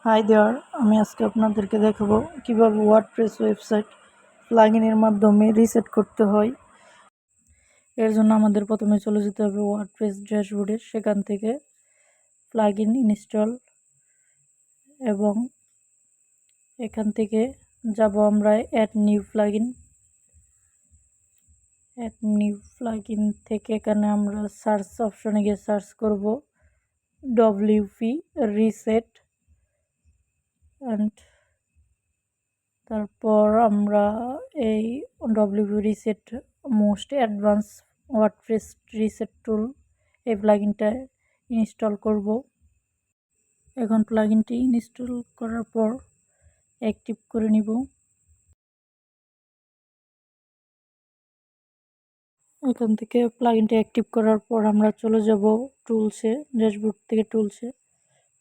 Hi there, আমি আজকে আপনাদেরকে দেখাবো কিভাবে ওয়ার্ডপ্রেস ওয়েবসাইট প্লাগইনের মাধ্যমে রিসেট করতে হয়। এর জন্য আমাদের প্রথমে চলে যেতে হবে ওয়ার্ডপ্রেস ড্যাশবোর্ডে। সেখান থেকে প্লাগইন ইনস্টল এবং এখান থেকে যাব আমরা অ্যাড নিউ প্লাগইন থেকে এখানে আমরা সার্চ অপশনে গিয়ে সার্চ করব ডব্লিউপি রিসেট অ্যান্ড তারপর আমরা এই WP reset most advance WordPress reset tool এই প্লাগইনটা ইনস্টল করব। এখন প্লাগইনটি ইনস্টল করার পর অ্যাক্টিভ করে নিব। এখান থেকে প্লাগইনটা অ্যাক্টিভ করার পর আমরা চলে যাব টুলসে, ড্যাশবোর্ড থেকে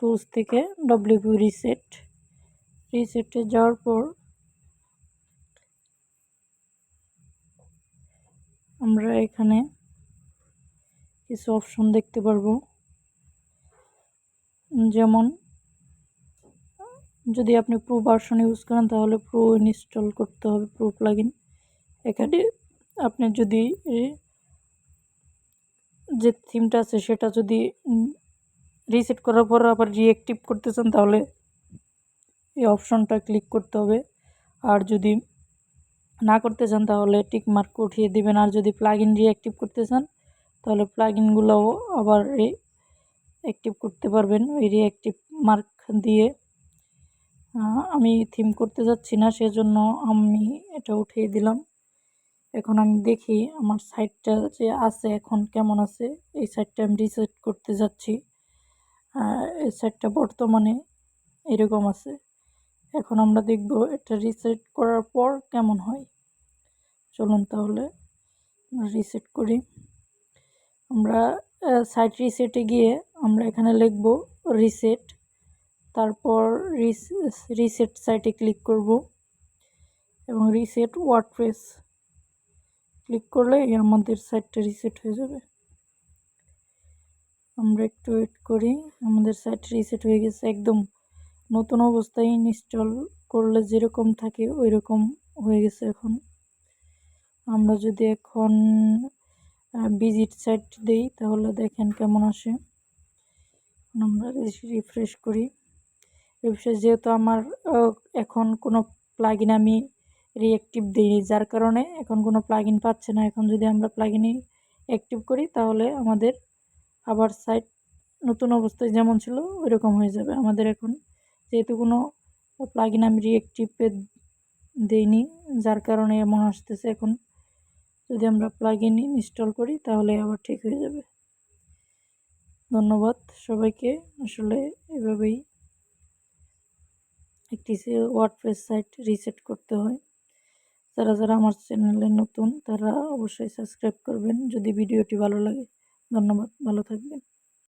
টুলস থেকে ডব্লিউপি রিসেটে যাওয়ার পর আমরা এখানে কিছু অপশন দেখতে পারবো, যেমন যদি আপনি প্রো ভার্সন ইউজ করেন তাহলে প্রো ইনস্টল করতে হবে, প্রো প্লাগইন। এখানে আপনি যদি যে থিমটা আছে সেটা যদি রিসেট করার পর আবার রিঅ্যাক্টিভ করতে চান তাহলে এই অপশনটা ক্লিক করতে হবে। আর যদি না করতে চান তাহলে টিক মার্ক উঠিয়ে দিবেন। আর যদি প্লাগইন রিঅ্যাক্টিভ করতে চান তাহলে প্লাগইনগুলোও আবার অ্যাক্টিভ করতে পারবেন ওই রিঅ্যাক্টিভ মার্ক দিয়ে। আমি থিম করতে যাচ্ছি না, সেজন্য আমি এটা উঠিয়ে দিলাম। এখন আমি দেখি আমার সাইটটা যে আছে এখন কেমন আছে। এই সাইটটা আমি রিসেট করতে যাচ্ছি। এই সাইটটা বর্তমানে এরকম আছে। এখন আমরা দেখব এটা রিসেট করার পর কেমন হয়। চলুন তাহলে রিসেট করি। আমরা সাইট রিসেটে গিয়ে আমরা এখানে লিখব রিসেট, তারপর রিসেট সাইটে ক্লিক করব এবং রিসেট ওয়ার্ডপ্রেস ক্লিক করলে আমাদের সাইটটা রিসেট হয়ে যাবে। আমরা একটু ওয়েট করি। আমাদের সাইট রিসেট হয়ে গেছে, একদম নতুন অবস্থায় ইনস্টল করলে যেরকম থাকে ওই রকম হয়ে গেছে। এখন আমরা যদি এখন ভিজিট সাইট দেই তাহলে দেখেন কেমন আসে। আমরা রিফ্রেশ করি। রিফ্রেশ যেহেতু আমার এখন কোনো প্লাগইন আমি রিঅ্যাক্টিভ দিইনি, যার কারণে এখন কোনো প্লাগইন পাচ্ছে না। এখন যদি আমরা প্লাগইনই অ্যাক্টিভ করি তাহলে আমাদের আবার সাইট নতুন অবস্থায় যেমন ছিল ওইরকম হয়ে যাবে। আমাদের এখন যেহেতু কোনো প্লাগইন আমি রিঅ্যাক্টিভে দিইনি, যার কারণে এমন আসতেছে। এখন যদি আমরা প্লাগইন ইনস্টল করি তাহলে আবার ঠিক হয়ে যাবে। ধন্যবাদ সবাইকে। আসলে এভাবেই একটি ওয়ার্ডপ্রেস সাইট রিসেট করতে হয়। যারা আমার চ্যানেলে নতুন তারা অবশ্যই সাবস্ক্রাইব করবেন যদি ভিডিওটি ভালো লাগে। ধন্যবাদ, ভালো থাকবেন।